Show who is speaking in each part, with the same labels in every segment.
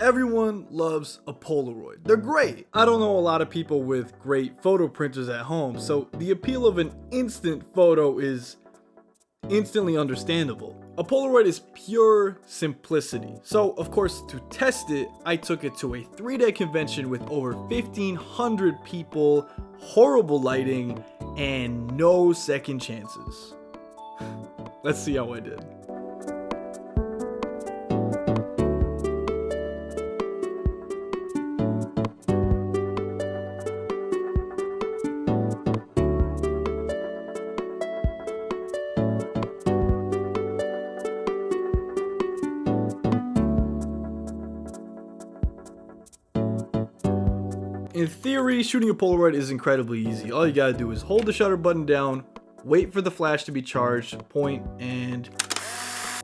Speaker 1: Everyone loves a Polaroid. They're great. I don't know a lot of people with great photo printers at home, so the appeal of an instant photo is instantly understandable. A Polaroid is pure simplicity. So, of course, to test it, I took it to a 3-day convention with over 1,500 people, horrible lighting, and no second chances. Let's see how I did. In theory, shooting a Polaroid is incredibly easy. All you gotta do is hold the shutter button down, wait for the flash to be charged, point, and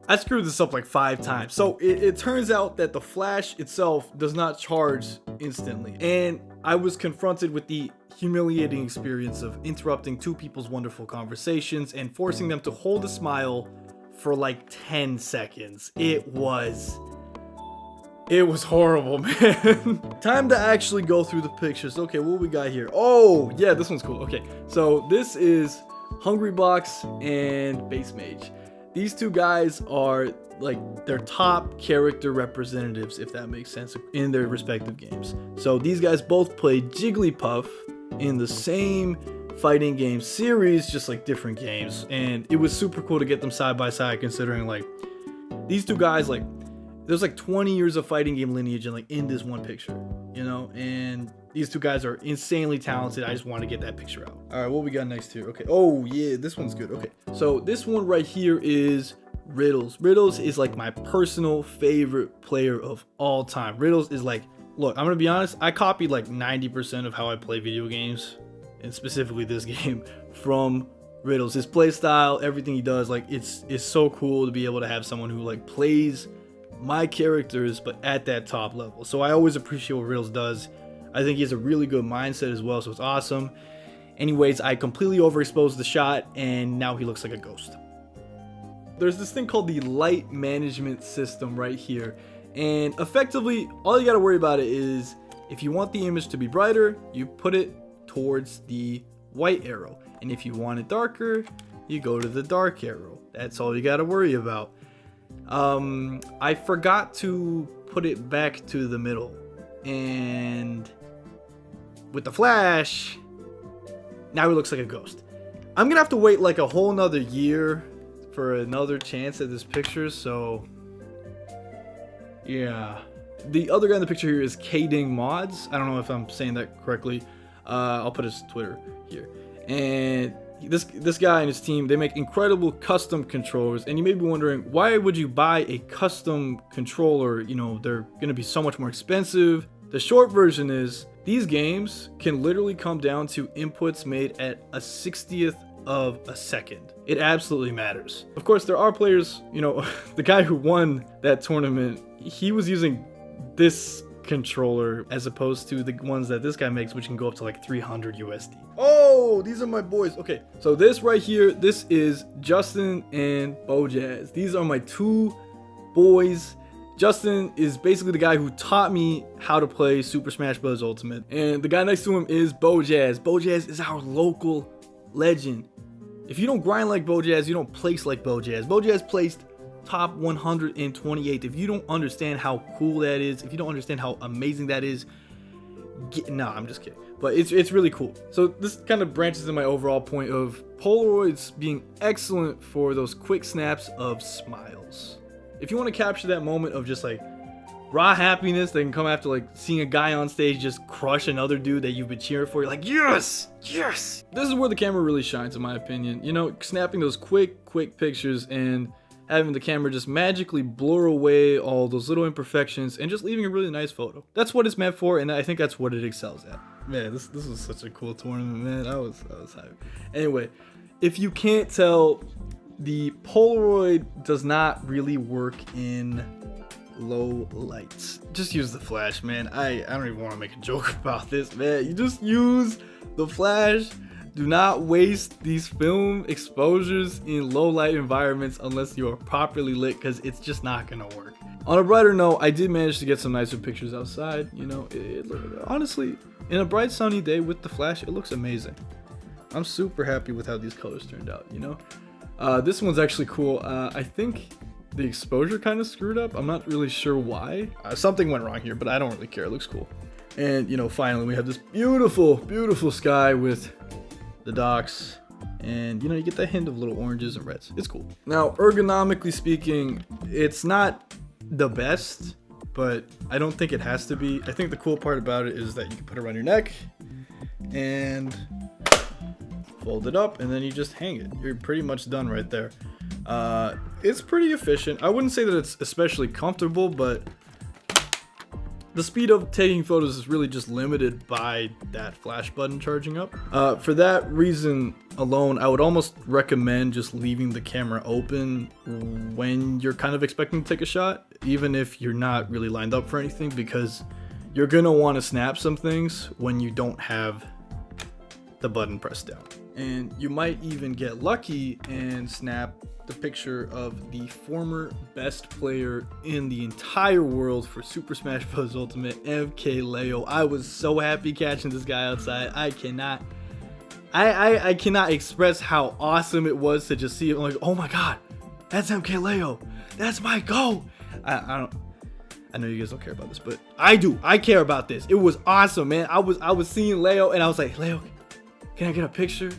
Speaker 1: I screwed this up like 5 times. So it turns out that the flash itself does not charge instantly. And I was confronted with the humiliating experience of interrupting 2 people's wonderful conversations and forcing them to hold a smile for like 10 seconds. It was horrible, man. Time to actually go through the pictures. Okay, what we got here? Oh, yeah, this one's cool. Okay, so this is Hungrybox and Bassmage. These 2 guys are like their top character representatives, if that makes sense, in their respective games. So these guys both played Jigglypuff in the same fighting game series, just like different games. And it was super cool to get them side by side, considering like these 2 guys, like there's like 20 years of fighting game lineage and like in this one picture, you know, and these 2 guys are insanely talented. I just want to get that picture out. All right, what we got next here? Okay. Oh yeah, this one's good. Okay. So this one right here is Riddles. Riddles is like my personal favorite player of all time. Riddles is like, look, I'm going to be honest. I copied like 90% of how I play video games, and specifically this game, from Riddles. His play style, everything he does, like it's so cool to be able to have someone who like plays my characters but at that top level. So I always appreciate what Riddles does. I think he has a really good mindset as well, so it's awesome. Anyways, I completely overexposed the shot and now he looks like a ghost. There's this thing called the light management system right here, and effectively all you got to worry about it is if you want the image to be brighter, you put it towards the white arrow, and if you want it darker, you go to the dark arrow. That's all you got to worry about. I forgot to put it back to the middle, and with the flash, now he looks like a ghost. I'm gonna have to wait like a whole nother year for another chance at this picture, so yeah. The other guy in the picture here is Kding Mods. I don't know if I'm saying that correctly. I'll put his Twitter here. And this guy and his team, they make incredible custom controllers, and you may be wondering, why would you buy a custom controller? You know, they're gonna be so much more expensive. The short version is these games can literally come down to inputs made at a 60th of a second. It absolutely matters. Of course, there are players, you know, the guy who won that tournament, he was using this controller as opposed to the ones that this guy makes, which can go up to like 300 USD. Oh, these are my boys. Okay, so this right here, this is Justin and Bojazz. These are my 2 boys. Justin is basically the guy who taught me how to play Super Smash Bros. Ultimate, and the guy next to him is Bojazz. Bojazz is our local legend. If you don't grind like Bojazz, you don't place like Bojazz. Bojazz placed top 128. If you don't understand how cool that is, if you don't understand how amazing that is, nah, I'm just kidding. But it's really cool. So this kind of branches in my overall point of Polaroids being excellent for those quick snaps of smiles. If you want to capture that moment of just like raw happiness that can come after like seeing a guy on stage just crush another dude that you've been cheering for, you're like, yes, yes. This is where the camera really shines, in my opinion. You know, snapping those quick pictures and having the camera just magically blur away all those little imperfections and just leaving a really nice photo. That's what it's meant for, and I think that's what it excels at. Man, this was such a cool tournament, man. I was hyped. Anyway, if you can't tell, the Polaroid does not really work in low lights. Just use the flash, man. I don't even want to make a joke about this, man. You just use the flash. Do not waste these film exposures in low light environments unless you are properly lit, because it's just not gonna work. On a brighter note, I did manage to get some nicer pictures outside. You know, honestly, in a bright sunny day with the flash, it looks amazing. I'm super happy with how these colors turned out, you know. This one's actually cool. I think the exposure kind of screwed up. I'm not really sure why. Something went wrong here, but I don't really care. It looks cool. And, you know, finally we have this beautiful, beautiful sky with the docks. And, you know, you get that hint of little oranges and reds. It's cool. Now, ergonomically speaking, it's not the best, but I don't think it has to be. I think the cool part about it is that you can put it around your neck and fold it up, and then you just hang it. You're pretty much done right there. It's pretty efficient. I wouldn't say that it's especially comfortable, but the speed of taking photos is really just limited by that flash button charging up. For that reason alone, I would almost recommend just leaving the camera open when you're kind of expecting to take a shot, even if you're not really lined up for anything, because you're gonna want to snap some things when you don't have the button pressed down. And you might even get lucky and snap the picture of the former best player in the entire world for Super Smash Bros. Ultimate, MKLeo. I was so happy catching this guy outside. I cannot express how awesome it was to just see it. I'm like, oh my god, that's MKLeo. That's my goal. I know you guys don't care about this, but I do. I care about this. It was awesome, man. I was seeing Leo and I was like, Leo, can I get a picture?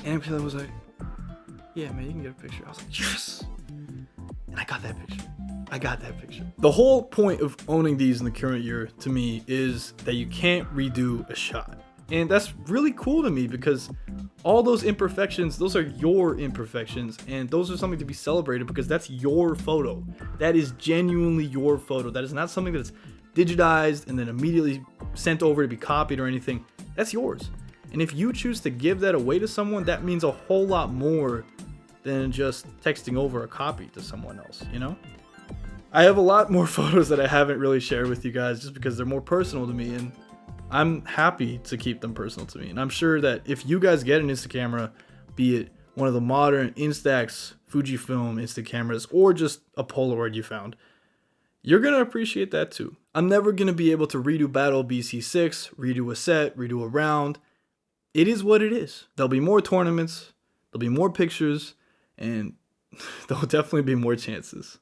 Speaker 1: And MKLeo was like, yeah, man, you can get a picture. I was like, yes! And I got that picture. The whole point of owning these in the current year, to me, is that you can't redo a shot. And that's really cool to me, because all those imperfections, those are your imperfections, and those are something to be celebrated, because that's your photo. That is genuinely your photo. That is not something that's digitized and then immediately sent over to be copied or anything. That's yours. And if you choose to give that away to someone, that means a whole lot more than just texting over a copy to someone else, you know? I have a lot more photos that I haven't really shared with you guys just because they're more personal to me, and I'm happy to keep them personal to me. And I'm sure that if you guys get an Instacamera, be it one of the modern Instax, Fujifilm Instacameras, or just a Polaroid you found, you're going to appreciate that too. I'm never going to be able to redo Battle BC6, redo a set, redo a round. It is what it is. There'll be more tournaments, there'll be more pictures, and there'll definitely be more chances.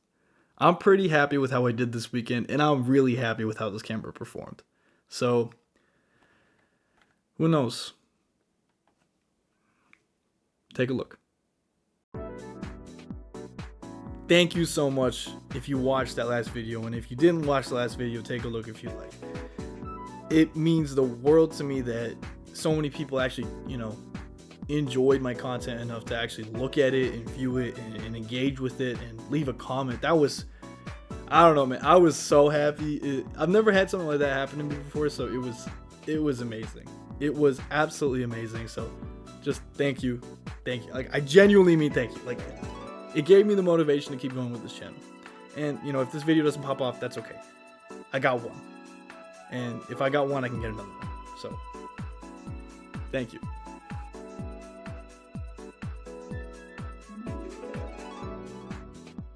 Speaker 1: I'm pretty happy with how I did this weekend, and I'm really happy with how this camera performed. So, who knows? Take a look. Thank you so much if you watched that last video, and if you didn't watch the last video, take a look if you like. It means the world to me that so many people actually, you know, enjoyed my content enough to actually look at it and view it and engage with it and leave a comment. That was, I don't know, man, I was so happy. I've never had something like that happen to me before, so it was amazing. It was absolutely amazing. So just thank you. Like, I genuinely mean thank you. Like, it gave me the motivation to keep going with this channel. And, you know, if this video doesn't pop off, that's okay. I got one. And if I got one, I can get another one. So thank you.